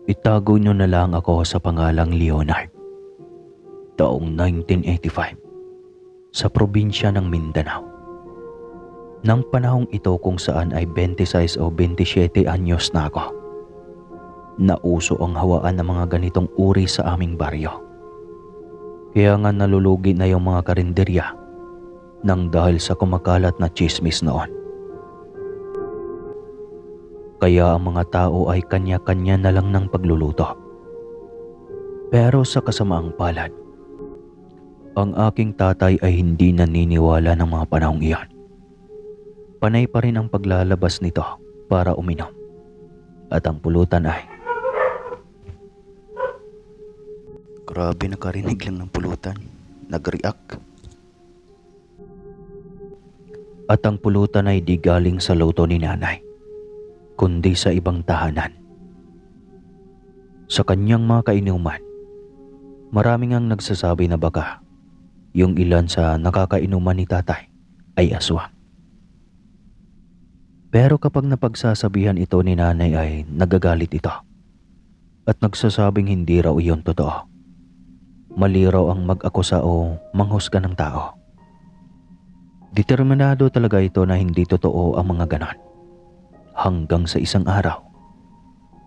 Itago niyo na lang ako sa pangalang Leonard. Taong 1985, sa probinsya ng Mindanao. Nang panahong ito kung saan ay 26 o 27 anyos na ako. Nauso ang hawaan ng mga ganitong uri sa aming baryo. Kaya nga nalulugi na yung mga karinderya nang dahil sa kumakalat na tsismis noon. Kaya ang mga tao ay kanya-kanya na lang ng pagluluto. Pero sa kasamaang palad, ang aking tatay ay hindi naniniwala ng mga panahong iyon. Panay pa rin ang paglalabas nito para uminom. At ang pulutan ay... Grabe, nakarinig lang ng pulutan. Nag-react. At ang pulutan ay di galing sa luto ni nanay, kundi sa ibang tahanan. Sa kanyang mga kainuman, maraming ang nagsasabi na baka yung ilan sa nakakainuman ni tatay ay aswang. Pero kapag napagsasabihan ito ni nanay ay nagagalit ito at nagsasabing hindi raw iyon totoo. Mali raw ang mag-akusa o manghusga ng tao. Determinado talaga ito na hindi totoo ang mga ganon. Hanggang sa isang araw,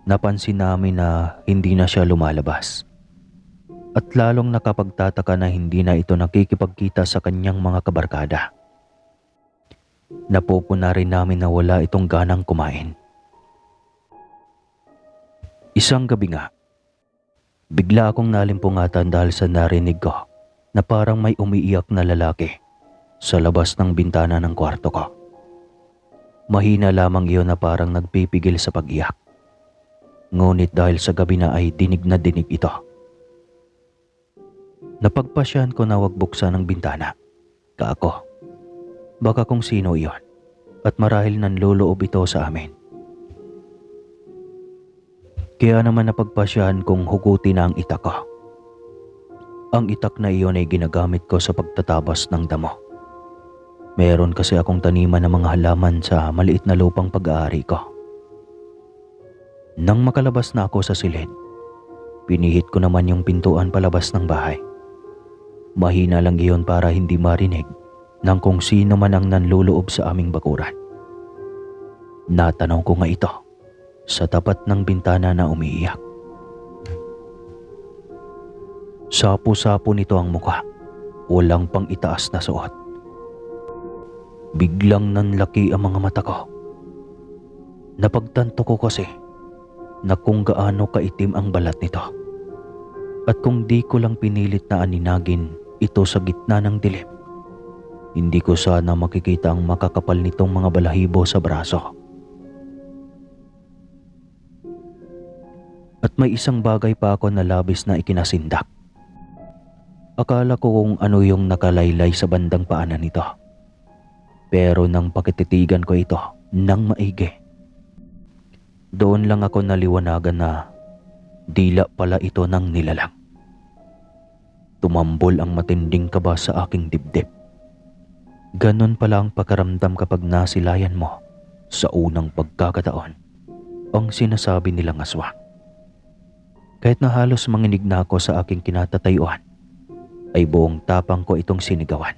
napansin namin na hindi na siya lumalabas. At lalong nakapagtataka na hindi na ito nakikipagkita sa kanyang mga kabarkada. Napupuna rin namin na wala itong ganang kumain. Isang gabi nga, bigla akong nalimpungatan dahil sa narinig ko na parang may umiiyak na lalaki sa labas ng bintana ng kwarto ko. Mahina lamang iyon na parang nagpipigil sa pag-iyak. Ngunit dahil sa gabi na ay dinig na dinig ito. Napagpasyahan ko na wag buksan ang bintana. Kaako, baka kung sino iyon at marahil nanloloob ito sa amin. Kaya naman napagpasyahan kong hugutin na ang itak ko. Ang itak na iyon ay ginagamit ko sa pagtatabas ng damo. Meron kasi akong taniman ng mga halaman sa maliit na lupang pag-aari ko. Nang makalabas na ako sa silid, pinihit ko naman yung pintuan palabas ng bahay. Mahina lang iyon para hindi marinig ng kung sino man ang nanluloob sa aming bakuran. Natanaw ko nga ito sa tapat ng bintana na umiiyak. Sapo-sapo nito ang mukha, walang pang itaas na suot. Biglang nanlaki ang mga mata ko. Napagtanto ko kasi na kung gaano kaitim ang balat nito. At kung di ko lang pinilit na aninagin ito sa gitna ng dilim, hindi ko sana makikita ang makakapal nitong mga balahibo sa braso. At may isang bagay pa ako na labis na ikinasindak. Akala ko kung ano yung nakalaylay sa bandang paanan nito. Pero nang pakititigan ko ito nang maigi, doon lang ako naliwanagan na dila pala ito ng nilalang. Tumambol ang matinding kaba sa aking dibdib. Ganon pala ang pakaramdam kapag nasilayan mo sa unang pagkakataon ang sinasabi nilang aswang. Kahit na halos manginig na ako sa aking kinatatayuan, ay buong tapang ko itong sinigawan.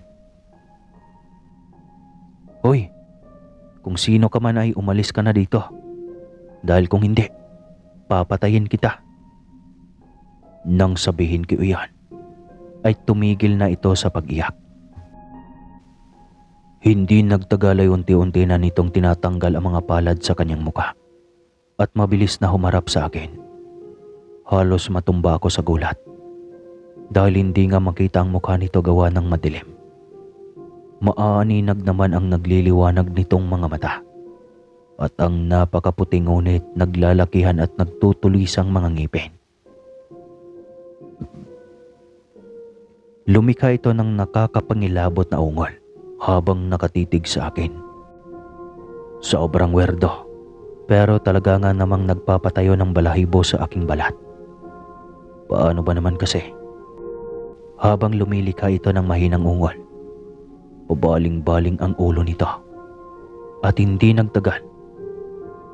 Hoy, kung sino ka man ay umalis ka na dito. Dahil kung hindi, papatayin kita. Nang sabihin ko iyan, ay tumigil na ito sa pag-iyak. Hindi nagtagal ay unti-unti na nitong tinatanggal ang mga palad sa kanyang muka at mabilis na humarap sa akin. Halos matumba ako sa gulat dahil hindi nga makita ang mukha nito gawa ng madilim. Maaninag naman ang nagliliwanag nitong mga mata at ang napakaputi ngunit naglalakihan at nagtutulisang mga ngipin. Lumikha ito ng nakakapangilabot na ungol habang nakatitig sa akin. Sobrang werdo, pero talaga nga namang nagpapatayo ng balahibo sa aking balat. Paano ba naman kasi? Habang lumilikha ito ng mahinang ungol, pabaling-baling ang ulo nito. At hindi nagtagal,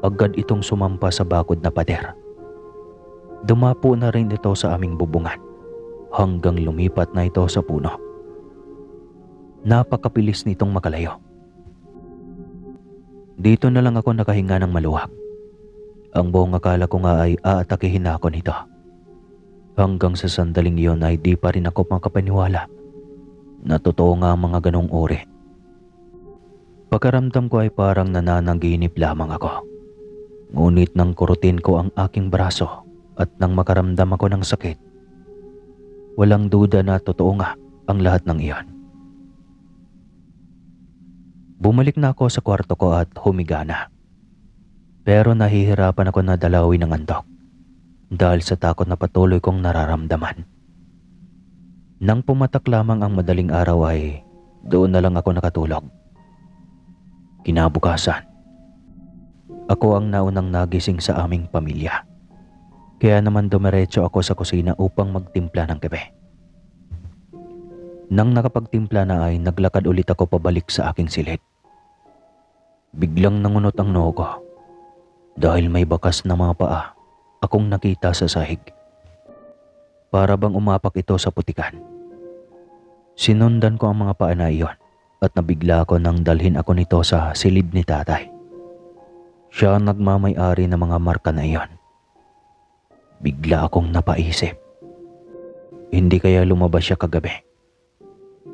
agad itong sumampa sa bakod na pader. Dumapo na rin ito sa aming bubungan hanggang lumipat na ito sa puno. Napakabilis nitong makalayo. Dito na lang ako nakahinga ng maluwag. Ang buong akala ko nga ay aatakihin na ako nito. Hanggang sa sandaling iyon ay di pa rin ako makapaniwala na totoo nga ang mga ganong uri. Pagkaramdam ko ay parang nananaginip lamang ako. Ngunit nang kurutin ko ang aking braso at nang makaramdam ako ng sakit, walang duda na totoo nga ang lahat ng iyon. Bumalik na ako sa kwarto ko at humiga na. Pero nahihirapan ako na dalawin ng antok dahil sa takot na patuloy kong nararamdaman. Nang pumatak lamang ang madaling araw ay doon na lang ako nakatulog. Kinabukasan, ako ang naunang nagising sa aming pamilya. Kaya naman dumiretso ako sa kusina upang magtimpla ng kape. Nang nakapagtimpla na ay naglakad ulit ako pabalik sa aking silid. Biglang nangunot ang noo ko dahil may bakas na mga paa akong nakita sa sahig. Para bang umapak ito sa putikan. Sinundan ko ang mga paa na iyon at nabigla ako nang dalhin ako nito sa silid ni tatay. Siya ang nagmamay-ari ng mga marka na iyon. Bigla akong napaisip. Hindi kaya lumabas siya kagabi?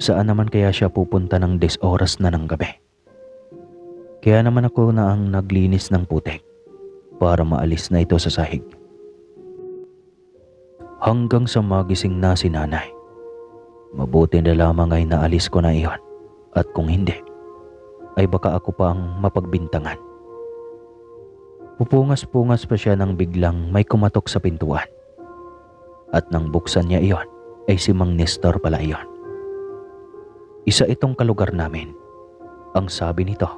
Saan naman kaya siya pupunta ng 10 oras na ng gabi? Kaya naman ako na ang naglinis ng putik para maalis na ito sa sahig. Hanggang sa magising na si nanay. Mabuti na lamang ay naalis ko na iyon at kung hindi, ay baka ako pa ang mapagbintangan. Pupungas-pungas pa siya nang biglang may kumatok sa pintuan. At nang buksan niya iyon, ay si Mang Nestor pala iyon. Isa itong kalugar namin. Ang sabi nito,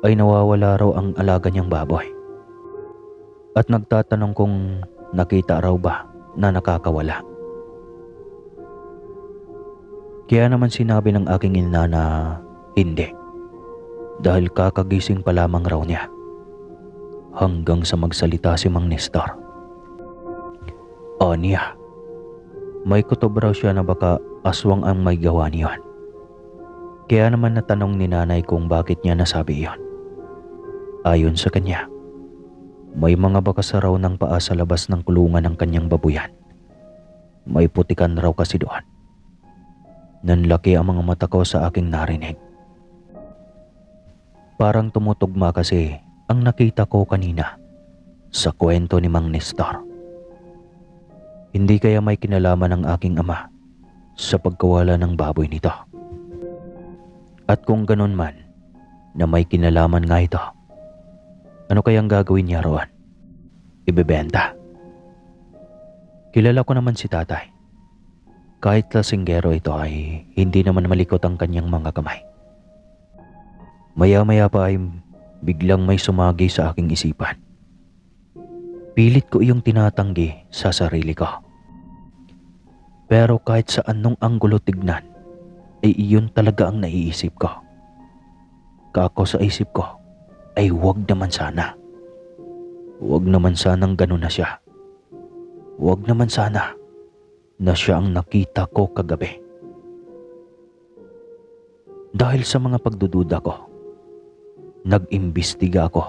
ay nawawala raw ang alaga niyang baboy. At nagtatanong kung nakita raw ba na nakakawala. Kaya naman sinabi ng aking ina na hindi. Dahil kakagising pa lamang raw niya. Hanggang sa magsalita si Mang Nestor. Aniya, may kutob raw siya na baka aswang ang may gawa niyon. Kaya naman natanong ni nanay kung bakit niya nasabi iyon. Ayon sa kanya, may mga bakas raw ng paa sa labas ng kulungan ng kanyang babuyan. May putikan raw kasi doon. Nanlaki ang mga mata ko sa aking narinig. Parang tumutugma kasi ang nakita ko kanina sa kwento ni Mang Nestor. Hindi kaya may kinalaman ng aking ama sa pagkawala ng baboy nito. At kung ganun man na may kinalaman nga ito, ano kayang gagawin niya roon? Ibebenta. Kilala ko naman si tatay. Kahit lasinggero ito ay hindi naman malikot ang kanyang mga kamay. Maya-maya pa ay biglang may sumagi sa aking isipan. Pilit ko iyong tinatanggi sa sarili ko. Pero kahit sa anong anggulo tignan, ay iyon talaga ang naiisip ko. Kako sa isip ko, ay wag naman sana. Wag naman sanang ganun na siya. Wag naman sana na siya ang nakita ko kagabi. Dahil sa mga pagdududa ko, nag-imbestiga ako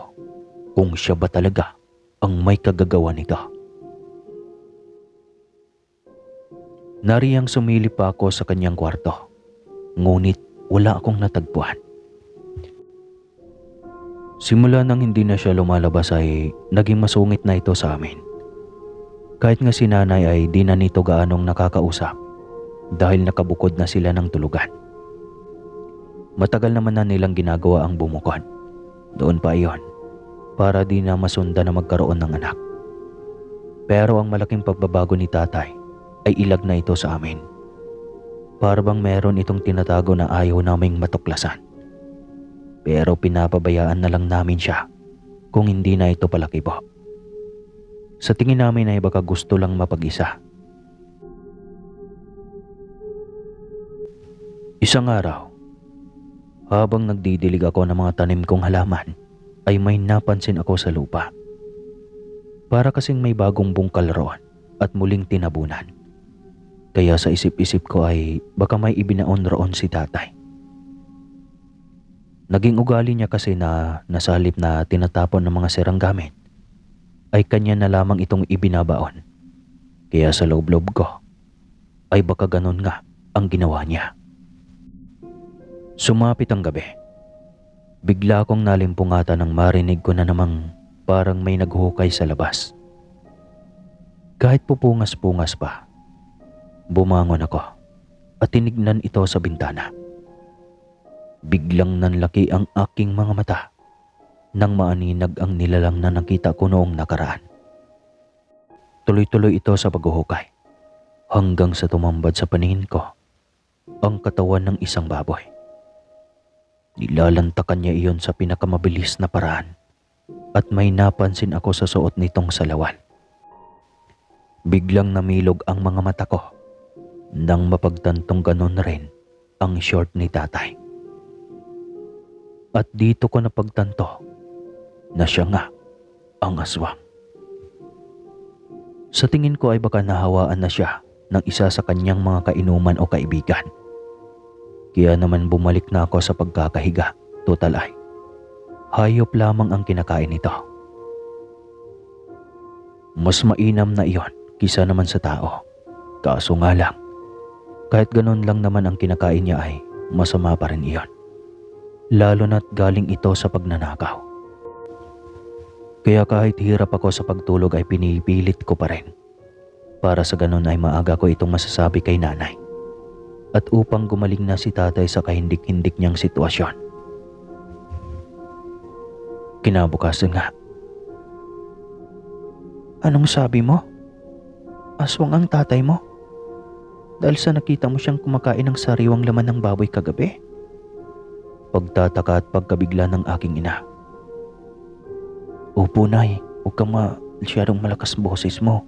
kung siya ba talaga ang may kagagawa nito. Nariyang sumilip pa ako sa kanyang kwarto, ngunit wala akong natagpuan. Simula nang hindi na siya lumalabas ay naging masungit na ito sa amin. Kahit nga si nanay ay di na nito gaanong nakakausap dahil nakabukod na sila ng tulugan. Matagal naman na nilang ginagawa ang bumukod. Doon pa iyon para di na masunda na magkaroon ng anak. Pero ang malaking pagbabago ni tatay ay ilag na ito sa amin. Para bang meron itong tinatago na ayaw naming matuklasan. Pero pinapabayaan na lang namin siya kung hindi na ito palakibo. Sa tingin namin ay baka gusto lang mapag-isa. Isang araw, habang nagdidilig ako ng mga tanim kong halaman, ay may napansin ako sa lupa. Para kasing may bagong bungkal roon at muling tinabunan. Kaya sa isip-isip ko ay baka may ibinaon roon si tatay. Naging ugali niya kasi na nasalip na tinatapon ng mga sirang gamit, ay kanya na lamang itong ibinabaon. Kaya sa loob-loob ko, ay baka ganun nga ang ginawa niya. Sumapit ang gabi. Bigla akong nalimpungatan nang marinig ko na namang parang may naghukay sa labas. Kahit pupungas-pungas pa, bumangon ako at tinignan ito sa bintana. Biglang nanlaki ang aking mga mata nang maaninag ang nilalang na nakita ko noong nakaraan. Tuloy-tuloy ito sa paghuhukay hanggang sa tumambad sa paningin ko ang katawan ng isang baboy. Nilalantakan niya iyon sa pinakamabilis na paraan at may napansin ako sa suot nitong salawan. Biglang namilog ang mga mata ko nang mapagtantong ganon rin ang short ni tatay. At dito ko napagtanto na siya nga ang aswang. Sa tingin ko ay baka nahawaan na siya ng isa sa kanyang mga kainuman o kaibigan. Kaya naman bumalik na ako sa pagkakahiga. Total ay hayop lamang ang kinakain nito. Mas mainam na iyon kisa naman sa tao. Kaso nga lang, kahit ganon lang naman ang kinakain niya ay masama pa rin iyon. Lalo na't galing ito sa pagnanakaw. Kaya kahit hirap ako sa pagtulog ay pinipilit ko pa rin. Para sa ganon ay maaga ko itong masasabi kay nanay. At upang gumaling na si tatay sa kahindik-hindik niyang sitwasyon. Kinabukasan nga. Anong sabi mo? Aswang ang tatay mo? Dahil sa nakita mo siyang kumakain ng sariwang laman ng baboy kagabi? Pagtataka at pagkabigla ng aking ina. Opo, Nay. Huwag kang masyadong malakas boses mo.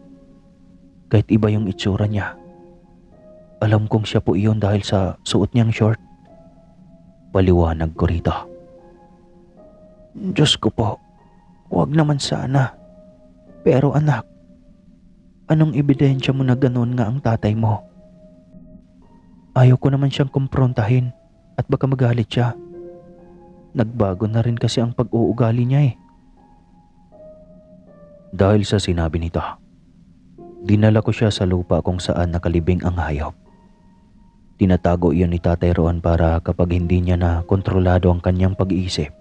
Kahit iba yung itsura niya. Alam kong siya po iyon dahil sa suot niyang short. Paliwanag ko rito. Diyos ko po, huwag naman sana. Pero anak, anong ebidensya mo na ganoon nga ang tatay mo? Ayaw ko naman siyang kumprontahin at baka magalit siya. Nagbago na rin kasi ang pag-uugali niya eh. Dahil sa sinabi nito, dinala ko siya sa lupa kung saan nakalibing ang hayop. Tinatago iyon ni tatay roon para kapag hindi niya na kontrolado ang kanyang pag-iisip,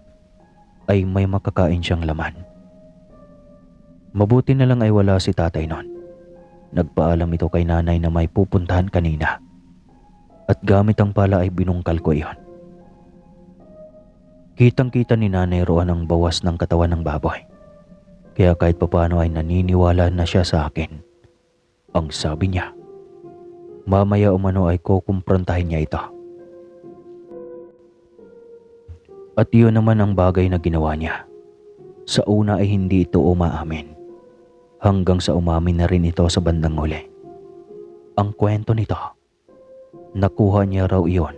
ay may makakain siyang laman. Mabuti na lang ay wala si tatay noon. Nagpaalam ito kay nanay na may pupuntahan kanina. At gamit ang pala ay binungkal ko iyon. Kitang-kita ni nanay roon ang bawas ng katawan ng baboy. Kaya kahit papaano ay naniniwala na siya sa akin. Ang sabi niya, mamaya umano ay kukumprontahin niya ito. At iyon naman ang bagay na ginawa niya. Sa una ay hindi ito umaamin. Hanggang sa umamin na rin ito sa bandang huli. Ang kwento nito, nakuha niya raw iyon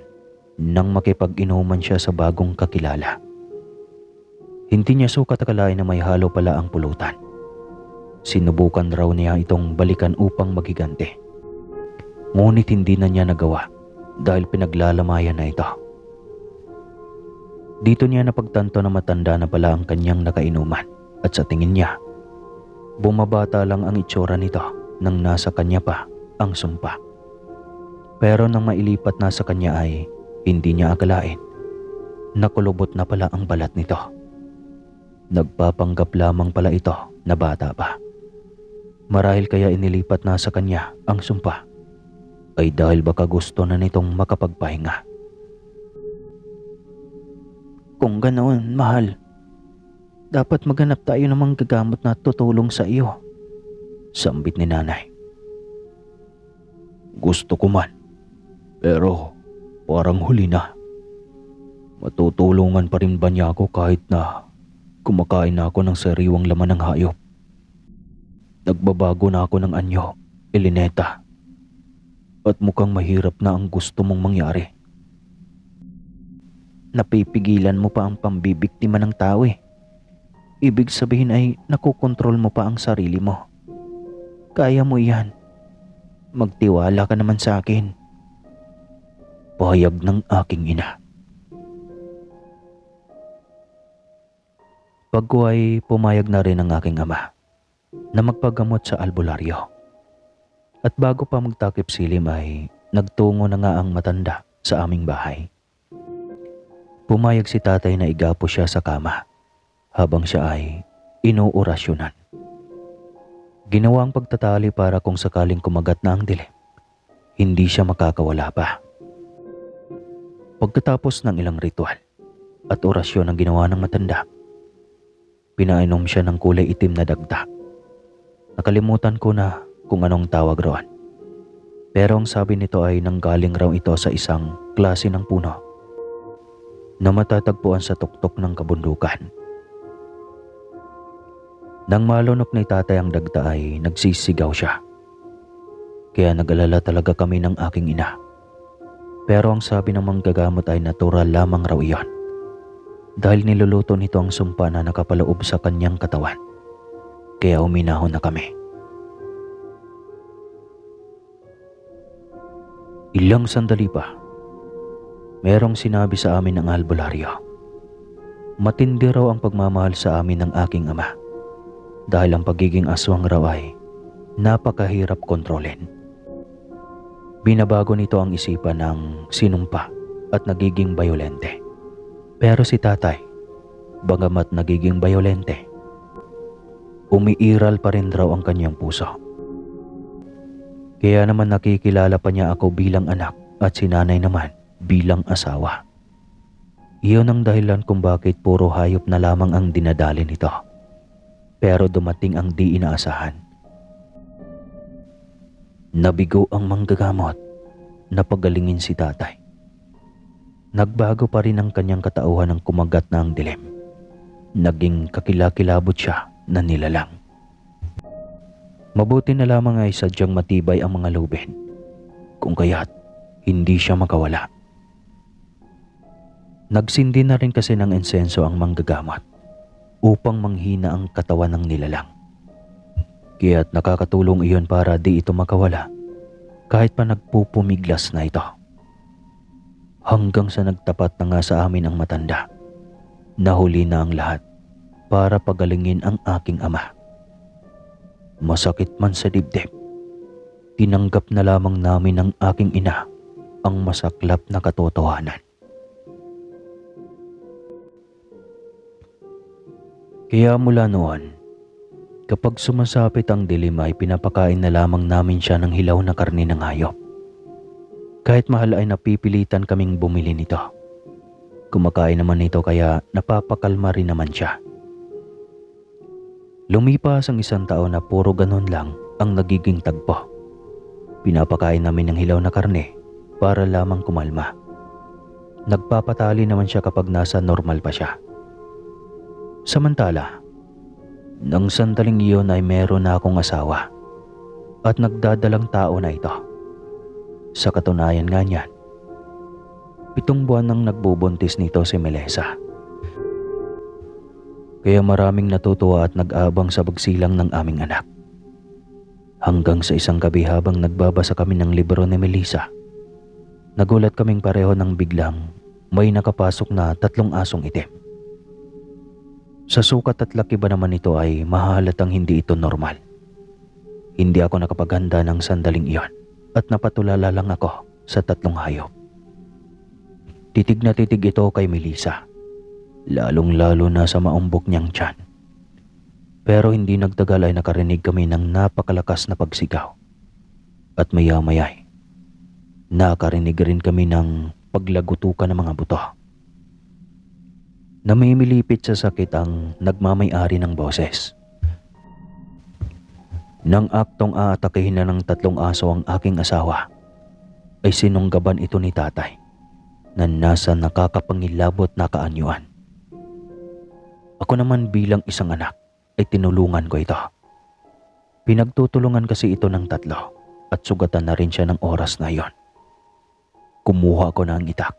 nang makipag-inuman siya sa bagong kakilala. Hindi niya sukat akalain na may halo pala ang pulutan. Sinubukan raw niya itong balikan upang magiganti. Ngunit hindi na niya nagawa dahil pinaglalamayan na ito. Dito niya napagtanto na matanda na pala ang kanyang nakainuman at sa tingin niya, bumabata lang ang itsura nito nang nasa kanya pa ang sumpa. Pero nang mailipat na sa kanya ay hindi niya akalain na kulubot na pala ang balat nito. Nagpapanggap lamang pala ito na bata pa. Marahil kaya inilipat na sa kanya ang sumpa ay dahil baka gusto na nitong makapagpahinga. Kung ganoon, mahal, dapat maghanap tayo ng manggagamot na tutulong sa iyo, sambit ni nanay. Gusto ko man, pero parang huli na. Matutulungan pa rin ba niya ako kahit na kumakain na ako ng sariwang laman ng hayop? Nagbabago na ako ng anyo, Elineta. At mukhang mahirap na ang gusto mong mangyari. Napipigilan mo pa ang pambibiktima ng tao eh. ibig sabihin ay nakokontrol mo pa ang sarili mo. Kaya mo yan. Magtiwala ka naman sa akin. Pahayag ng aking ina. Pagko ay pumayag na rin ang aking ama na magpagamot sa albularyo. At bago pa magtakip silim ay nagtungo na nga ang matanda sa aming bahay. Pumayag si tatay na igapo siya sa kama habang siya ay inuorasyonan. Ginawa ang pagtatali para kung sakaling kumagat na ang dilim, hindi siya makakawala pa. Pagkatapos ng ilang ritual at orasyon ang ginawa ng matanda, pinainom siya ng kulay itim na dagda. Nakalimutan ko na kung anong tawag roon. Pero ang sabi nito ay nanggaling raw ito sa isang klase ng puno na matatagpuan sa tuktok ng kabundukan. Nang malunok ni tatay ang dagda ay nagsisigaw siya. Kaya nag-alala talaga kami ng aking ina. Pero ang sabi ng manggagamot ay natural lamang raw iyon. Dahil niluluto nito ang sumpa na nakapaloob sa kanyang katawan. Kaya uminahon na kami. Ilang sandali pa, merong sinabi sa amin ng albularyo. Matindi raw ang pagmamahal sa amin ng aking ama. Dahil ang pagiging aswang raw ay napakahirap kontrolin. Binabago nito ang isipan ng sinumpa at nagiging bayolente. Pero si tatay, bagamat nagiging bayolente, umiiral pa rin raw ang kanyang puso. Kaya naman nakikilala pa niya ako bilang anak at si nanay naman bilang asawa. Iyon ang dahilan kung bakit puro hayop na lamang ang dinadali nito. Pero dumating ang di inaasahan. Nabigo ang manggagamot na pagalingin si tatay. Nagbago pa rin ang kanyang katauhan ng kumagat na ang dilim. Naging kakilakilabot siya na nilalang. Mabuti na lamang ay sadyang matibay ang mga lubid. Kung kaya't hindi siya makawala. Nagsindi na rin kasi ng insenso ang manggagamot upang manghina ang katawan ng nilalang. Kaya't nakakatulong iyon para di ito makawala kahit pa nagpupumiglas na ito. Hanggang sa nagtapat na nga sa amin ang matanda. Nahuli na ang lahat para pagalingin ang aking ama. Masakit man sa dibdib, tinanggap na lamang namin ng aking ina ang masaklap na katotohanan. Kaya mula noon, kapag sumasapit ang dilim ay pinapakain na lamang namin siya ng hilaw na karne ng hayop. Kahit mahal ay napipilitan kaming bumili nito. Kumakain naman nito kaya napapakalma rin naman siya. Lumipas ang isang taon na puro ganun lang ang nagiging tagpo. Pinapakain namin ng hilaw na karne para lamang kumalma. Nagpapatali naman siya kapag nasa normal pa siya. Samantala, nang sandaling iyon ay meron na akong asawa at nagdadalang tao na ito. Sa katunayan nga niyan, 7 buwan nang nagbubuntis nito si Melissa. Kaya maraming natutuwa at nag-aabang sa pagsilang ng aming anak. Hanggang sa isang gabi habang nagbabasa kami ng libro ni Melissa, nagulat kaming pareho nang biglang may nakapasok na 3 asong itim. Sa sukat at laki ba naman ito ay mahalatang hindi ito normal. Hindi ako nakapaghanda ng sandaling iyon at napatulala lang ako sa 3 hayop. Titig na titig ito kay Melissa, lalong-lalo na sa maumbok niyang tiyan. Pero hindi nagtagal ay nakarinig kami ng napakalakas na pagsigaw. At maya-maya ay nakarinig rin kami ng paglagutukan ng mga buto. Namimilipit sa sakit ang nagmamay-ari ng boses. Nang aktong aatakihin na ng 3 aso ang aking asawa, ay sinunggaban ito ni tatay na nasa nakakapangilabot na kaanyuan. Ako naman bilang isang anak ay tinulungan ko ito. Pinagtutulungan kasi ito ng 3 at sugatan na rin siya ng oras na iyon. Kumuha ko ng itak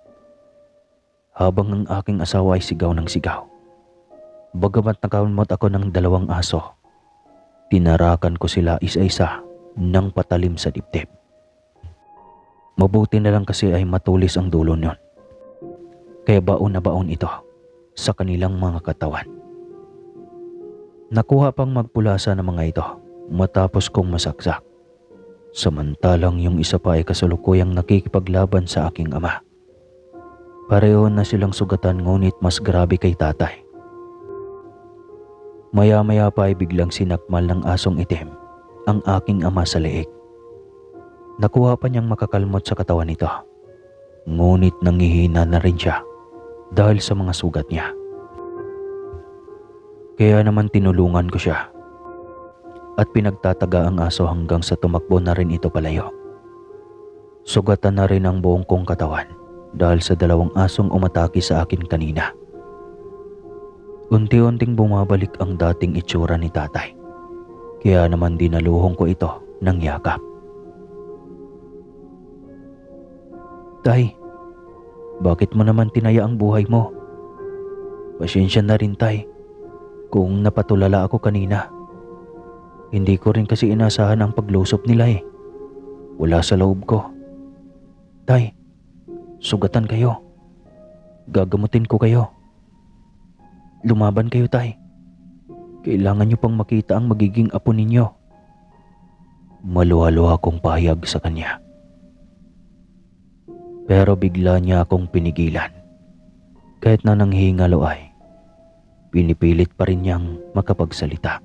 habang ang aking asawa ay sigaw ng sigaw. Bagamat nakamot ako ng 2 aso, tinarakan ko sila isa-isa ng patalim sa dibdib. Mabuti na lang kasi ay matulis ang dulo niyon. Kaya baon na baon ito sa kanilang mga katawan. Nakuha pang magpulasa ng mga ito matapos kong masaksak. Samantalang yung isa pa ay kasalukuyang nakikipaglaban sa aking ama. Pareho na silang sugatan ngunit mas grabe kay tatay. Maya-maya pa ay biglang sinakmal ng asong itim ang aking ama sa leeg. Nakuha pa niyang makakalmot sa katawan nito. Ngunit nangihina na rin siya dahil sa mga sugat niya. Kaya naman tinulungan ko siya at pinagtataga ang aso hanggang sa tumakbo na rin ito palayo. Sugatan na rin ang buong kong katawan dahil sa 2 asong umatake sa akin kanina. Unti-unting bumabalik ang dating itsura ni tatay. Kaya naman dinaluhong ko ito ng yakap. Tay, bakit mo naman tinaya ang buhay mo? Pasensya na rin, tay, kung napatulala ako kanina. Hindi ko rin kasi inasahan ang paglusop nila eh. Wala sa loob ko. Tay, sugatan kayo. Gagamutin ko kayo. Lumaban kayo, tay. Kailangan niyo pang makita ang magiging apo ninyo. Maluha-luha akong pahayag sa kanya. Pero bigla niya akong pinigilan. Kahit na nanghihingalo ay, pinipilit pa rin niyang makapagsalita.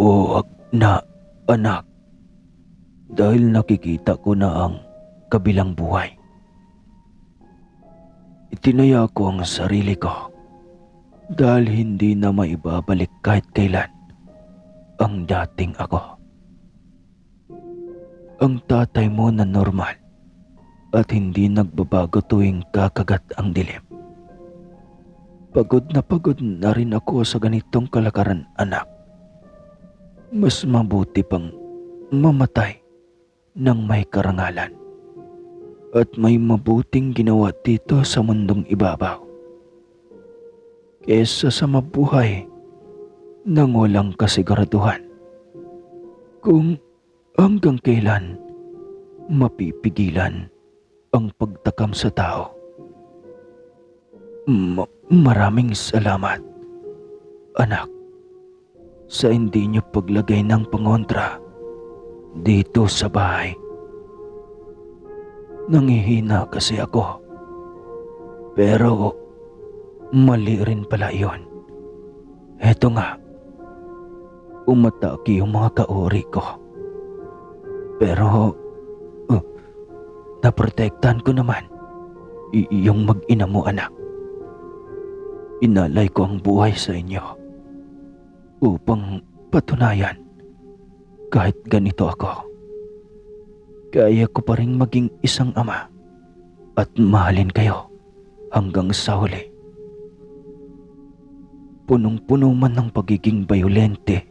Huwag na, anak. Dahil nakikita ko na ang kabilang buhay. Itinaya ko ang sarili ko dahil hindi na maibabalik kahit kailan ang dating ako. Ang tatay mo na normal at hindi nagbabago tuwing kakagat ang dilim. Pagod na rin ako sa ganitong kalakaran, anak. Mas mabuti pang mamatay ng may karangalan at may mabuting ginawa dito sa mundong ibabaw kesa sa mabuhay nang walang kasiguraduhan kung hanggang kailan mapipigilan ang pagtakam sa tao. Maraming salamat, anak, sa hindi niyo paglagay ng pangontra dito sa bahay. Nangihina kasi ako. Pero mali rin pala yun. Eto nga, umatake yung mga kaori ko. Pero naprotektahan ko naman yung mag-ina mo, anak. Inalay ko ang buhay sa inyo upang patunayan kahit ganito ako, kaya ko pa rin maging isang ama at mahalin kayo hanggang sa huli. Punong-puno man ng pagiging bayolente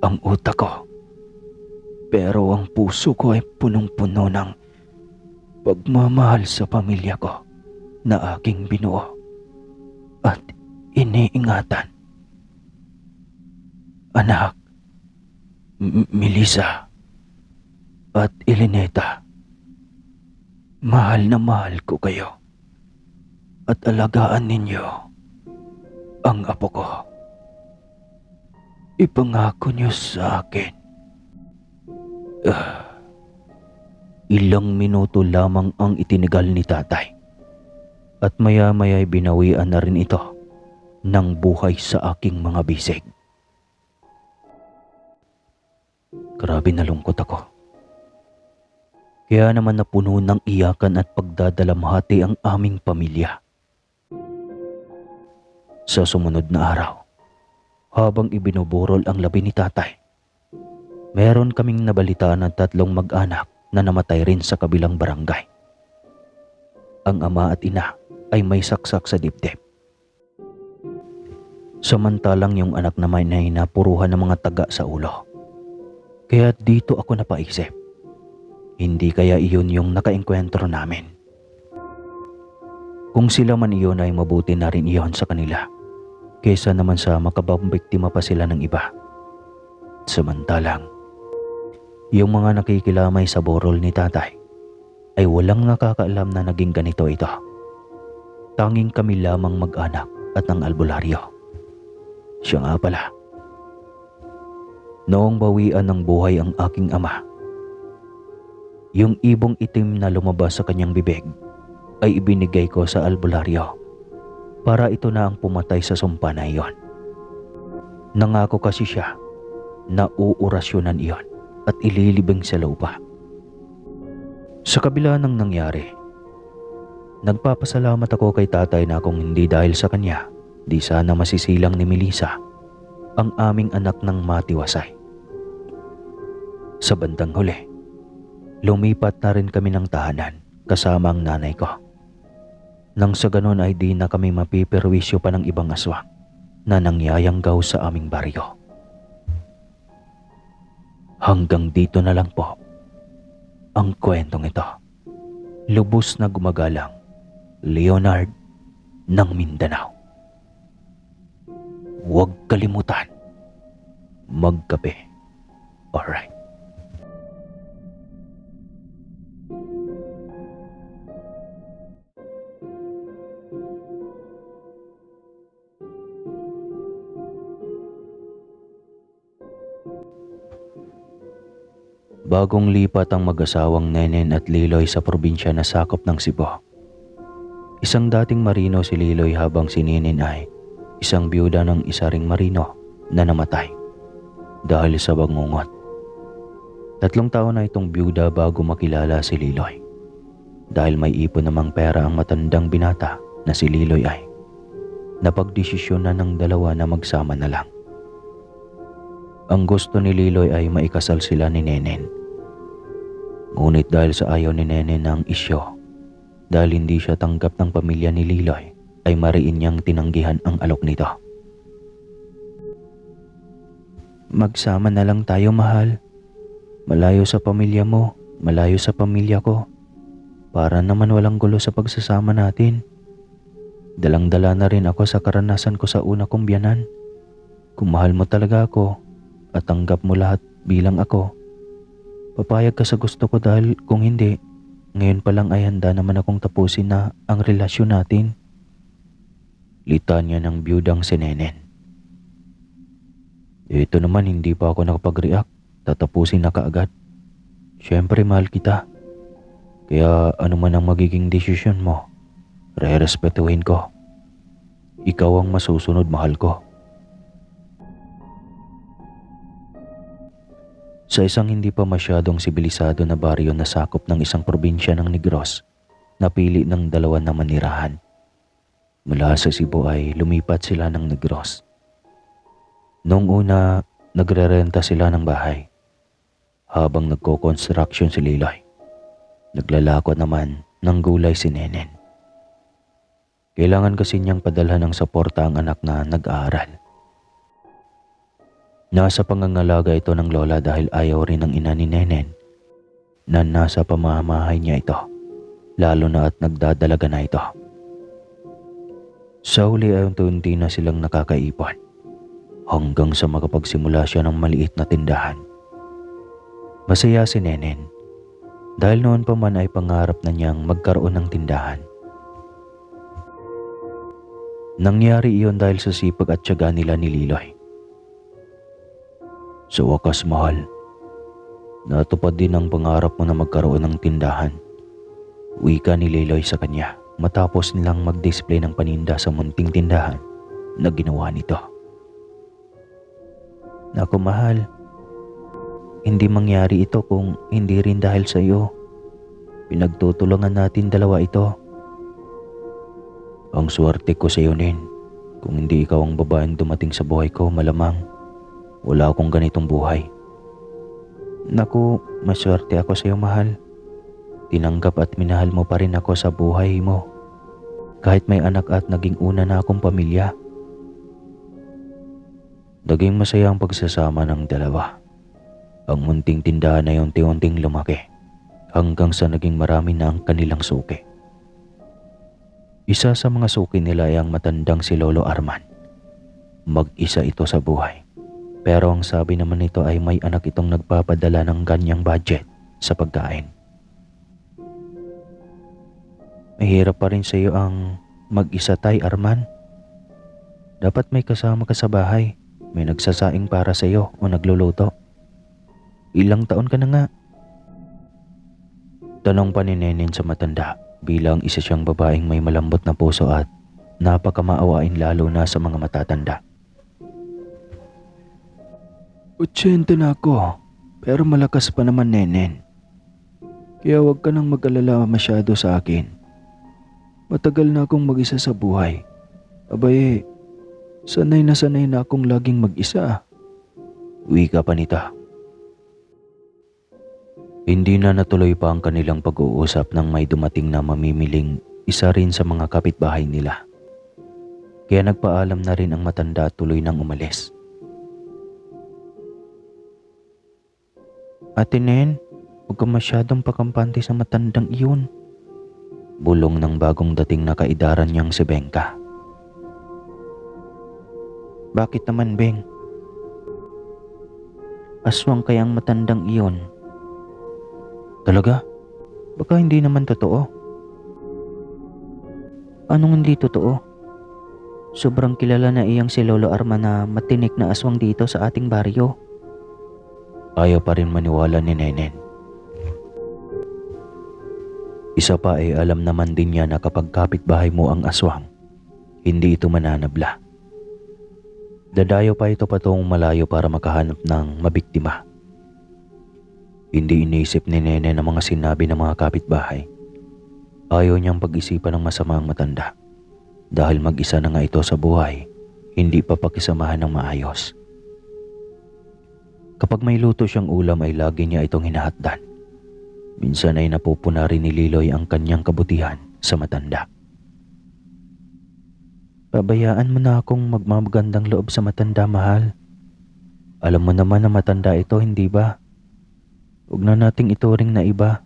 ang utak ko, pero ang puso ko ay punong-puno ng pagmamahal sa pamilya ko na aking binuo at iniingatan. Anak, Melissa at Eleneta, mahal na mahal ko kayo at alagaan ninyo ang apo ko. Ipangako niyo sa akin. Ilang minuto lamang ang itinigal ni tatay at maya-maya'y binawian na rin ito ng buhay sa aking mga bisig. Grabe nalungkot ako. Kaya naman napuno ng iyakan at pagdadalamhati ang aming pamilya. Sa sumunod na araw, habang ibinuburol ang labi ni tatay, meron kaming nabalitaan ng 3 mag-anak na namatay rin sa kabilang barangay. Ang ama at ina ay may saksak sa dibdib. Samantalang yung anak naman ay napuruhan ng mga taga sa ulo. Kaya dito ako napaisip, hindi kaya iyon yung nakaengkwentro namin? Kung sila man iyon ay mabuti na rin iyon sa kanila kaysa naman sa makabambiktima pa sila ng iba. Samantalang, yung mga nakikilamay sa burol ni tatay ay walang nakakaalam na naging ganito ito. Tanging kami lamang mag-anak at ang albularyo. Siya nga pala. Noong bawian ng buhay ang aking ama, yung ibong itim na lumabas sa kanyang bibig ay ibinigay ko sa albularyo para ito na ang pumatay sa sumpa na iyon. Nangako kasi siya na uurasyonan iyon at ililibing sa lupa. Sa kabila ng nangyari, nagpapasalamat ako kay tatay na kung hindi dahil sa kanya, di sana masisilang ni Melissa ang aming anak ng matiwasay. Sa bandang huli, lumipat na rin kami ng tahanan kasama ang nanay ko. Nang sa ganon ay di na kami mapiperwisyo pa ng ibang aswang na nangyayanggaw sa aming baryo. Hanggang dito na lang po ang kwentong ito. Lubos na gumagalang Leonard ng Mindanao. Huwag kalimutan magkape. Alright. Bagong lipat ang mag-asawang Nenen at Liloy sa probinsya na sakop ng Cebu. Isang dating marino si Liloy habang si Nenen ay isang biyuda ng isa ring marino na namatay dahil sa bangungot. 3 taon na itong biyuda bago makilala si Liloy. Dahil may ipon namang pera ang matandang binata na si Liloy ay napagdesisyon na ng dalawa na magsama na lang. Ang gusto ni Liloy ay maikasal sila ni Nenen. Ngunit dahil sa ayaw ni Nenen ng isyo, dahil hindi siya tanggap ng pamilya ni Liloy, ay mariin niyang tinanggihan ang alok nito. Magsama na lang tayo, mahal. Malayo sa pamilya mo, malayo sa pamilya ko. Para naman walang gulo sa pagsasama natin. Dalang-dala na rin ako sa karanasan ko sa una kong biyanan. Kung mahal mo talaga ako at tanggap mo lahat bilang ako, papayag ka sa gusto ko dahil kung hindi, ngayon pa lang ay handa naman akong tapusin na ang relasyon natin. Litanya ng biyudang si Nenen. Ito naman hindi pa ako nakapag-react, tatapusin na kaagad. Siyempre mahal kita. Kaya ano man ang magiging desisyon mo, re-respetuhin ko. Ikaw ang masusunod, mahal ko. Sa isang hindi pa masyadong sibilisado na baryo na sakop ng isang probinsya ng Negros, napili ng dalawa na manirahan. Mula sa Cebu ay lumipat sila ng Negros. Noong una, nagrerenta sila ng bahay. Habang nagko-construction si Liloy, naglalakot naman ng gulay si Nenen. Kailangan kasi niyang padalhan ng suporta ang anak na nag-aaral. Nasa pangangalaga ito ng lola dahil ayaw rin ng ina ni Nenen na nasa pamamahay niya ito, lalo na at nagdadalaga na ito. Sa huli ay unti-unti na silang nakakaipon hanggang sa makapagsimula siya ng maliit na tindahan. Masaya si Nenen dahil noon pa man ay pangarap na niyang magkaroon ng tindahan. Nangyari iyon dahil sa sipag at tiyaga nila ni Liloy. Sa wakas, mahal, natupad din ang pangarap mo na magkaroon ng tindahan. Wika ni Liloy sa kanya matapos nilang mag-display ng paninda sa munting tindahan na ginawa nito. Naku, mahal, hindi mangyari ito kung hindi rin dahil sa iyo. Pinagtutulungan natin dalawa ito. Ang swerte ko sa iyo, Nen. Kung hindi ikaw ang babaeng dumating sa buhay ko, malamang wala akong ganitong buhay. Naku, maswerte ako sa iyo, mahal. Tinanggap at minahal mo pa rin ako sa buhay mo. Kahit may anak at naging una na akong pamilya. Naging masaya ang pagsasama ng dalawa. Ang munting tindahan ay unti-unting lumaki hanggang sa naging marami na ang kanilang suki. Isa sa mga suki nila ay ang matandang si Lolo Arman. Mag-isa ito sa buhay. Pero ang sabi naman nito ay may anak itong nagpapadala ng ganyang budget sa pagkain. Mahirap pa rin sa iyo ang mag-isa, Tay Arman. Dapat may kasama ka sa bahay. May nagsasaing para sa iyo o nagluluto. Ilang taon ka na nga? Tanong pa ni Nenen sa matanda bilang isa siyang babaeng may malambot na puso at napakamaawain lalo na sa mga matatanda. 80 na ako, pero malakas pa naman, Nenen. Kaya huwag ka nang mag-alala masyado sa akin. Matagal na akong mag-isa sa buhay. Abay, sanay na akong laging mag-isa. Wika pa nita. Hindi na natuloy pa ang kanilang pag-uusap nang may dumating na mamimiling isa rin sa mga kapitbahay nila. Kaya nagpaalam na rin ang matanda at tuloy nang umalis. Ate Nen, huwag ka masyadong pakampante sa matandang iyon. Bulong ng bagong dating na kaidaran niyang si Bengka. Bakit naman, Beng? Aswang kaya ang matandang iyon? Talaga? Baka hindi naman totoo. Anong hindi totoo? Sobrang kilala na iyang si Lolo Arman na matinik na aswang dito sa ating baryo. Ayaw pa rin maniwala ni Nenen. Isa pa ay alam naman din niya na kapag kapitbahay mo ang aswang, hindi ito mananabla. Dadayo pa ito patungong malayo para makahanap ng mabiktima. Hindi iniisip ni Nenen ang mga sinabi ng mga kapitbahay. Ayaw niyang pag-isipan ng masama ang matanda. Dahil mag-isa na nga ito sa buhay, hindi pa pakisamahan ng maayos. Kapag may luto siyang ulam ay lagi niya itong hinahatdan. Minsan ay napupuna rin ni Liloy ang kanyang kabutihan sa matanda. Pabayaan mo na akong magmamagandang loob sa matanda, mahal. Alam mo naman na matanda ito, hindi ba? Huwag na nating ituring na iba.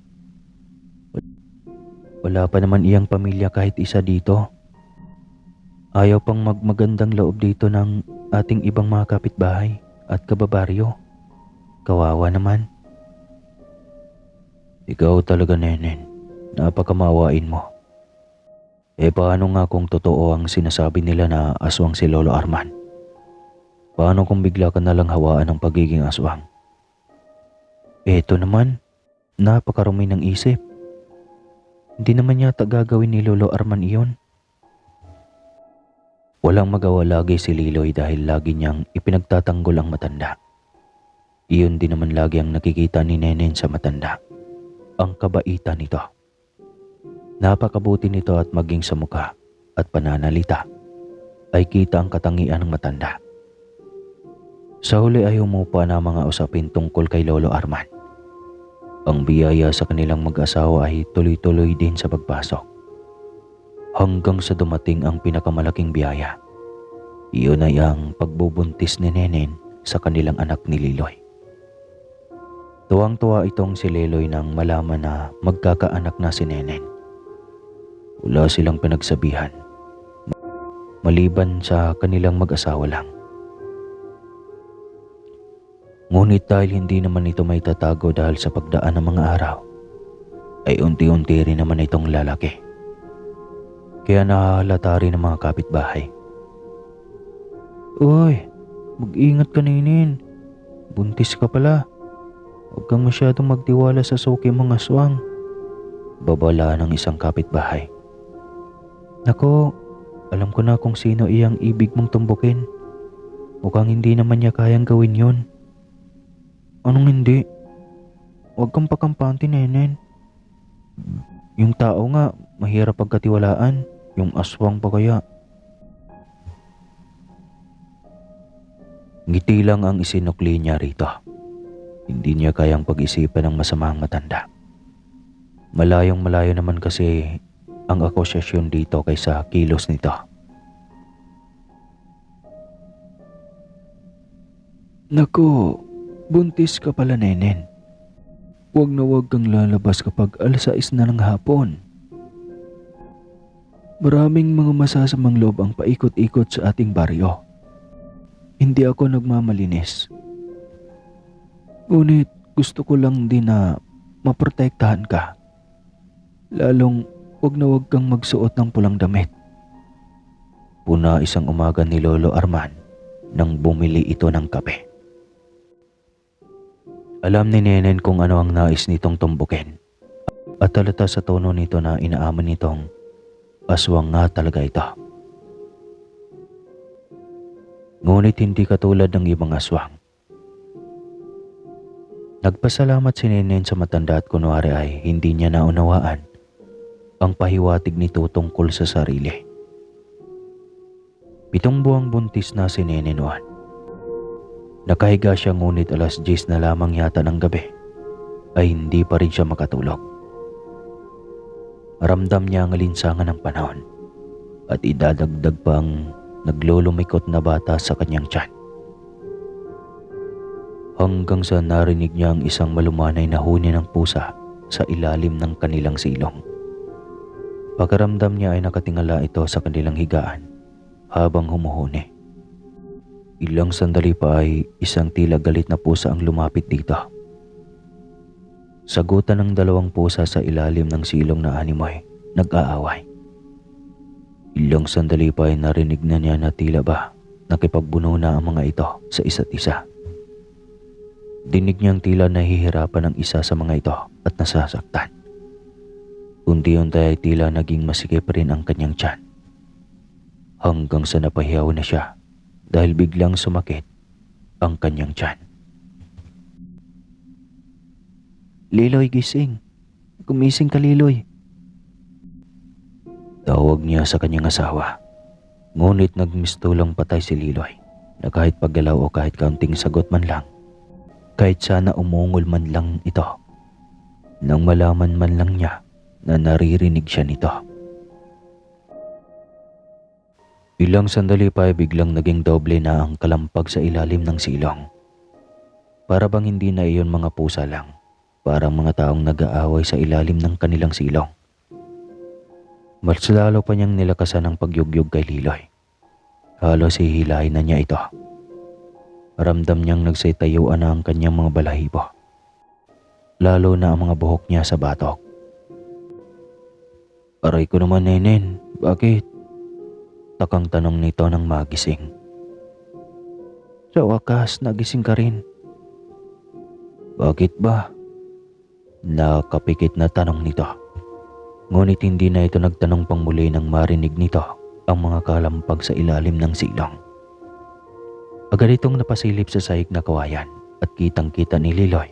Wala pa naman iyang pamilya kahit isa dito. Ayaw pang magmagandang loob dito ng ating ibang mga kapitbahay at kababaryo. Kawawa naman. Ikaw talaga, Nenen. Napakamawain mo. Paano nga kung totoo ang sinasabi nila na aswang si Lolo Arman? Paano kung bigla ka nalang hawaan ng pagiging aswang? Eto naman, napakarumi ng isip. Hindi naman yata gagawin ni Lolo Arman iyon. Walang magawa lagi si Liloy dahil lagi niyang ipinagtatanggol ang matanda. Iyon din naman lagi ang nakikita ni Nenen sa matanda. Ang kabaitan nito. Napakabuti nito at maging sa mukha at pananalita ay kita ang katangian ng matanda. Sa huli ay humupa na mga usapin tungkol kay Lolo Arman. Ang biyaya sa kanilang mag-asawa ay tuloy-tuloy din sa pagpasok. Hanggang sa dumating ang pinakamalaking biyaya. Iyon ay ang pagbubuntis ni Nenen sa kanilang anak ni Liloy. Tuwang-tuwa itong si Liloy nang malaman na magkakaanak na si Nenen. Wala silang pinagsabihan, maliban sa kanilang mag-asawa lang. Ngunit dahil hindi naman ito may tatago dahil sa pagdaan ng mga araw, ay unti-unti rin naman itong lalaki. Kaya nahahalata rin ng mga kapitbahay. Uy, mag-ingat ka, Nenen. Buntis ka pala. Huwag kang masyadong magtiwala sa suki mong aswang. Babala ng isang kapitbahay. Nako, alam ko na kung sino iyang ibig mong tumbukin. Mukhang hindi naman niya kayang gawin yun. Anong hindi? Huwag kang pakampante, Nenen. Yung tao nga, mahirap pagkatiwalaan. Yung aswang pa kaya. Ngiti lang ang isinukli niya rito. Hindi niya kayang pag-isipan ng masamang matanda. Malayong malayo naman kasi ang akusasyon dito kaysa kilos nito. Naku, buntis ka pala, Nenen. Huwag na huwag kang lalabas kapag 6:00 na ng hapon. Maraming mga masasamang loob ang paikot-ikot sa ating baryo. Hindi ako nagmamalinis. Ngunit gusto ko lang din na maprotektahan ka. Lalong wag kang magsuot ng pulang damit. Puna isang umaga ni Lolo Arman nang bumili ito ng kape. Alam ni Nenen kung ano ang nais nitong tumbukin at halata sa tono nito na inaaman nitong aswang nga talaga ito. Ngunit hindi katulad ng ibang aswang. Nagpasalamat si Nenen sa matanda at kunwari ay hindi niya naunawaan ang pahiwatig nito tungkol sa sarili. 7 buwang buntis na si Nenen noon. Nakahiga siya ngunit alas 10 na lamang yata ng gabi ay hindi pa rin siya makatulog. Ramdam niya ang alinsangan ng panahon at idadagdag pa ang naglulumikot na bata sa kanyang tiyan. Hanggang sa narinig niya ang isang malumanay na huni ng pusa sa ilalim ng kanilang silong. Pagkaramdam niya ay nakatingala ito sa kanilang higaan habang humuhuni. Ilang sandali pa ay isang tila galit na pusa ang lumapit dito. Sagutan ng 2 pusa sa ilalim ng silong na animoy, nag-aaway. Ilang sandali pa ay narinig na niya na tila ba nakipagbuno na ang mga ito sa isa't isa. Dinig niyang tila nahihirapan ang isa sa mga ito at nasasaktan. Unti-unti ay tila naging masikip rin ang kanyang tiyan. Hanggang sa napahiyaw na siya dahil biglang sumakit ang kanyang tiyan. Liloy, gising. Gumising ka, Liloy. Tawag niya sa kanyang asawa. Ngunit nagmistulang patay si Liloy na kahit paggalaw o kahit kaunting sagot man lang, kahit sana umungol man lang ito, nang malaman man lang niya na naririnig siya nito. Ilang sandali pa ay biglang naging doble na ang kalampag sa ilalim ng silong. Para bang hindi na iyon mga pusa lang, parang mga taong nag-aaway sa ilalim ng kanilang silong. Mas lalo pa niyang nilakasan ang pagyugyug kay Liloy. Halos hihilahin na niya ito. Ramdam niyang nagsitayuan na ang kanyang mga balahibo, lalo na ang mga buhok niya sa batok. Aray ko naman, Nenen, bakit? Takang tanong nito nang magising. Sa wakas, nagising ka rin. Bakit ba? Nakapikit na tanong nito. Ngunit hindi na ito nagtanong pang muli nang marinig nito ang mga kalampag sa ilalim ng silong. Agad itong napasilip sa sahig na kawayan at kitang-kita ni Liloy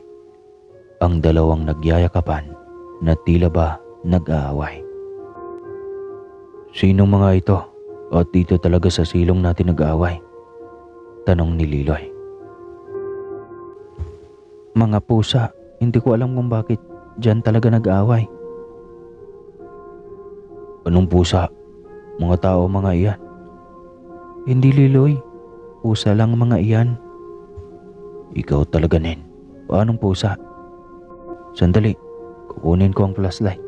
ang 2 nagyayakapan na tila ba nag-aaway. Sino mga ito? At dito talaga sa silong natin nag-aaway? Tanong ni Liloy. Mga pusa, hindi ko alam kung bakit dyan talaga nag-aaway. Anong pusa? Mga tao mga iyan? Hindi, Liloy. Pusa lang mga iyan. Ikaw talaga, Nen. Paanong pusa? Sandali, kukunin ko ang flashlight.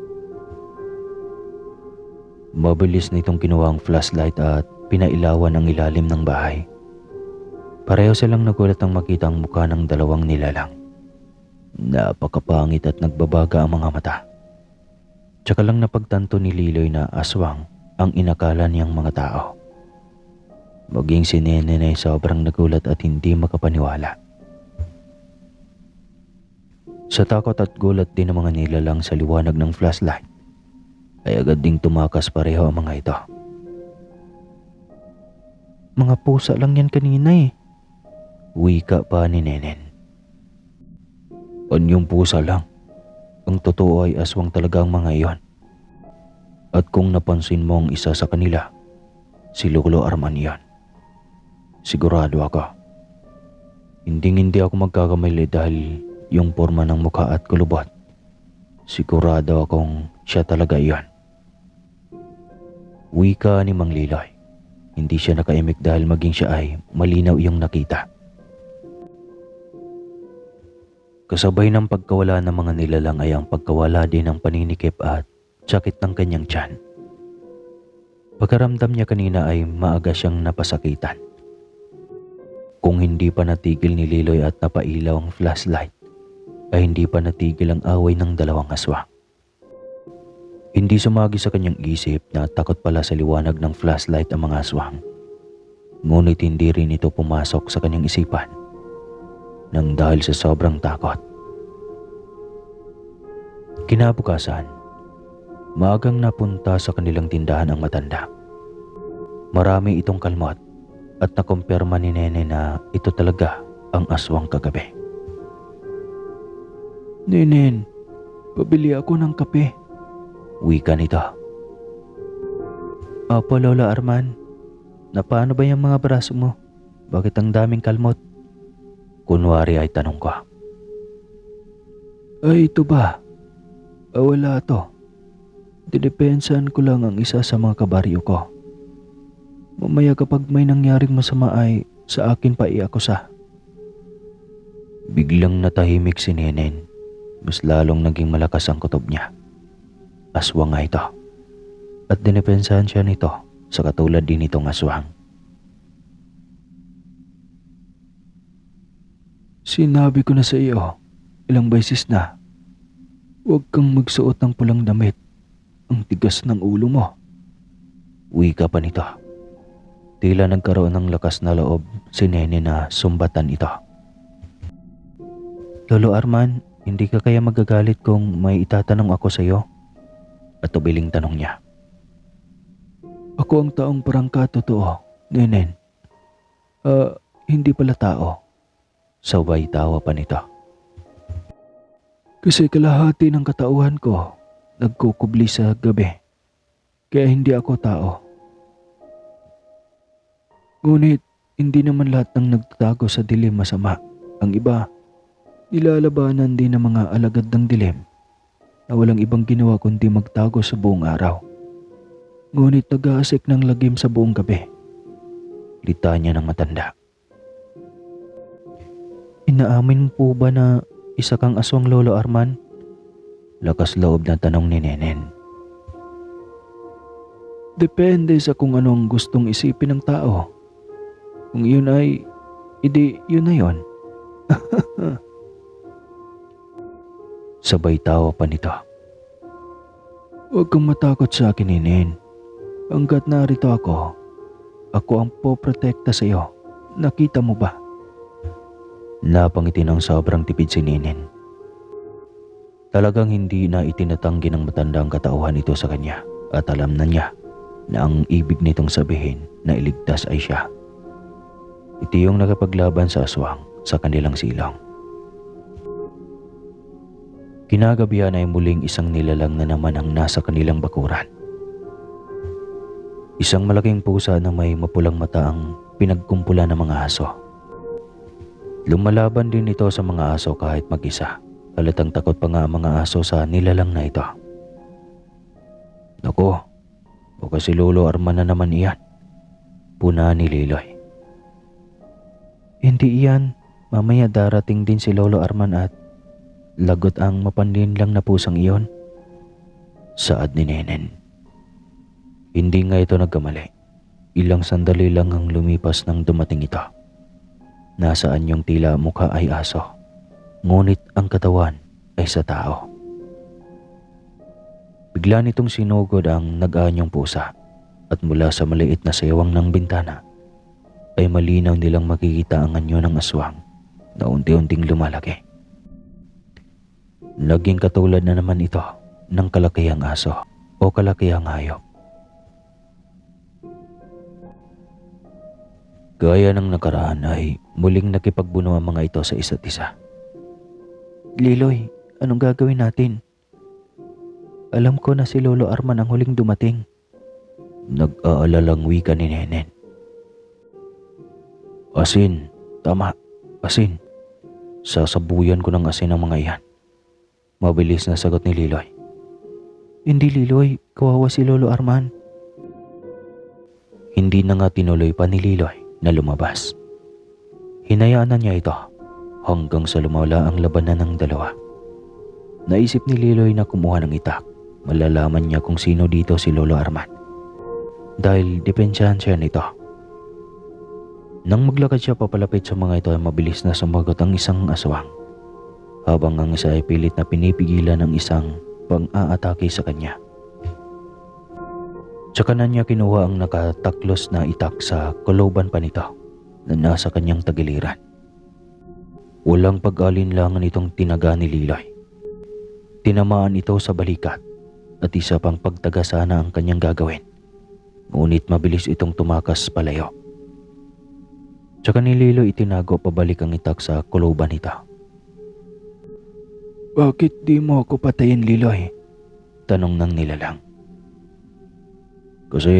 Mabilis nitong kinuha ang flashlight at pinailawan ang ilalim ng bahay. Pareho silang nagulat nang makita ang mukha ng 2 nilalang. Napakapangit at nagbabaga ang mga mata. Tsaka lang napagtanto ni Liloy na aswang ang inakala niyang mga tao. Maging si Nenen ay sobrang nagulat at hindi makapaniwala. Sa takot at gulat din ng mga nilalang sa liwanag ng flashlight, ay agad ding tumakas pareho ang mga ito. Mga pusa lang yan kanina eh. Wika pa ni Nenen. Anyong pusa lang? Ang totoo ay aswang talaga ang mga iyon. At kung napansin mo ang isa sa kanila, si Lolo Arman yan. Sigurado ako. Hindi ako magkakamali dahil yung porma ng mukha at kulubot. Sigurado akong siya talaga iyon. Wika ni Mang Liloy. Hindi siya nakaimik dahil maging siya ay malinaw iyong nakita. Kasabay ng pagkawala ng mga nilalang ay ang pagkawala din ng paninikip at sakit ng kanyang tiyan. Pagkaramdam niya kanina ay maaga siyang napasakitan. Kung hindi pa natigil ni Liloy at napailaw ang flashlight, ay hindi pa natigil ang away ng dalawang aswang. Hindi sumagi sa kanyang isip na takot pala sa liwanag ng flashlight ang mga aswang. Ngunit hindi rin ito pumasok sa kanyang isipan nang dahil sa sobrang takot. Kinabukasan, maagang napunta sa kanilang tindahan ang matanda. Marami itong kalmot at nakumpirma ni Nene na ito talaga ang aswang kagabi. "Nenen, pabili ako ng kape," wika nito. "Opo, Lolo Arman. Napaano ba yung mga braso mo? Bakit ang daming kalmot?" Kunwari ay tanong ko. "Ay, ito ba? Wala to. Dinepensahan ko lang ang isa sa mga kabaryo ko. Mamaya kapag may nangyaring masama ay sa akin pa iakusa." Biglang natahimik si Nenen. Mas lalong naging malakas ang kutob niya. Aswang nga ito. At dinepensahan siya nito sa katulad din itong aswang. "Sinabi ko na sa iyo ilang beses na, huwag kang magsuot ng pulang damit. Ang tigas ng ulo mo." Wika pa nito. Tila nagkaroon ng lakas na loob si Nene na sumbatan ito. "Lolo Arman, hindi ka kaya magagalit kung may itatanong ako sa iyo?" At tubiling tanong niya. "Ako ang taong prangka, totoo, Nenen. Hindi pala tao." Sabay tawa pa nito. "Kasi kalahati ng katauhan ko nagkukubli sa gabi. Kaya hindi ako tao. Ngunit hindi naman lahat ng nagtatago sa dilim masama. Ang iba, nilalabanan din ng mga alagad ng dilim na walang ibang ginawa kundi magtago sa buong araw. Ngunit nag-aasik ng lagim sa buong gabi." Litanya ng matanda. "Inaamin mo po ba na isa kang aswang, Lolo Arman?" Lakas loob na tanong ni Nenen. "Depende sa kung anong gustong isipin ng tao. Kung yun ay, edi yun na yun." Sabay tawa pa nito. "Huwag kang matakot sa akin, Nenen. Hanggat narito ako ang poprotekta sa iyo. Nakita mo ba?" Napangiti ng sobrang tipid si Nenen. Talagang hindi na itinatanggi ng matandang katauhan ito sa kanya at alam na niya na ang ibig nitong sabihin na iligtas ay siya. Ito yung nakapaglaban sa aswang sa kanilang silong. Kinagabihan ay muling isang nilalang na naman ang nasa kanilang bakuran. Isang malaking pusa na may mapulang mata ang pinagkumpulan ng mga aso. Lumalaban din ito sa mga aso kahit mag-isa. Halatang takot pa nga ang mga aso sa nilalang na ito. "Naku, baka si Lolo Arman na naman iyan," puna ni Liloy. "Hindi iyan. Mamaya darating din si Lolo Arman at lagot ang mapanlinlang na pusang iyon," saad ni Nenen. Hindi nga ito nagkamali. Ilang sandali lang ang lumipas nang dumating ito. Nasaan yung tila mukha ay aso, ngunit ang katawan ay sa tao. Bigla nitong sinugod ang nag-aanyong pusa at mula sa maliit na saywang ng bintana ay malinaw nilang makikita ang anyo ng aswang na unti-unting lumalaki. Naging katulad na naman ito ng kalakihang aso o kalakihang hayop. Gaya ng nakaraan ay muling nakipagbuno ang mga ito sa isa't isa. "Liloy, anong gagawin natin? Alam ko na si Lolo Arman ang huling dumating." Nag-aalalang wika ni Nenen. "Asin, tama, asin. Sasabuyan ko ng asin ang mga iyan." Mabilis na sagot ni Liloy. "Hindi, Liloy, kawawa si Lolo Arman." Hindi na nga tinuloy pa ni Liloy na lumabas. Hinayaan na niya ito hanggang sa lumawala ang labanan ng dalawa. Naisip ni Liloy na kumuha ng itak. Malalaman niya kung sino dito si Lolo Arman. dahil depensahan siya nito. Nang maglakad siya papalapit sa mga ito ay mabilis na sumagot ang isang aswang, habang ang isa ay pilit na pinipigilan ng isang pang-aatake sa kanya. Tsaka na niya kinuha ang nakataklos na itak sa koloban pa nito na nasa kanyang tagiliran. Walang pag-alinlangan itong tinaga ni Liloy. Tinamaan ito sa balikat at isa pang pagtaga sana ang kanyang gagawin. Ngunit mabilis itong tumakas palayo. Tsaka ni Liloy itinago pabalik ang itak sa koloban nito. "Bakit di mo ako patayin, Liloy?" tanong ng nilalang. "Kasi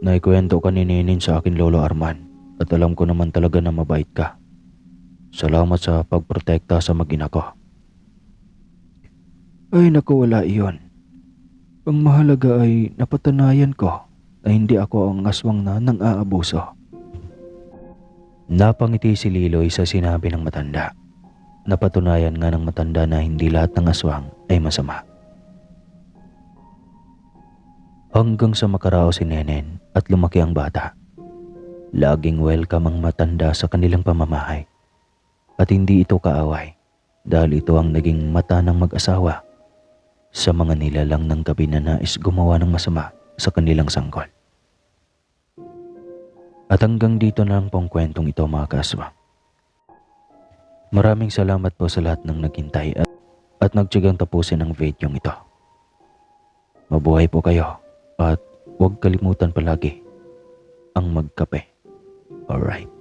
naikwento ka ni Ninin sa akin, Lolo Arman, at alam ko naman talaga na mabait ka. Salamat sa pagprotekta sa mag-ina ko." "Ay naku, wala iyon. Ang mahalaga ay napatunayan ko na hindi ako ang aswang na nang-aabuso." Napangiti si Liloy sa sinabi ng matanda. Napatunayan nga ng matanda na hindi lahat ng aswang ay masama. Hanggang sa makaraos si Nenen at lumaki ang bata, laging welcome ang matanda sa kanilang pamamahay. At hindi ito kaaway dahil ito ang naging mata ng mag-asawa sa mga nilalang ng gabi na nais gumawa ng masama sa kanilang sanggol. At hanggang dito na lang po ang kwentong ito, mga kaswang. Maraming salamat po sa lahat ng naghintay at nagtiyagang tapusin ang video ito. Mabuhay po kayo at huwag kalimutan palagi ang magkape. Alright.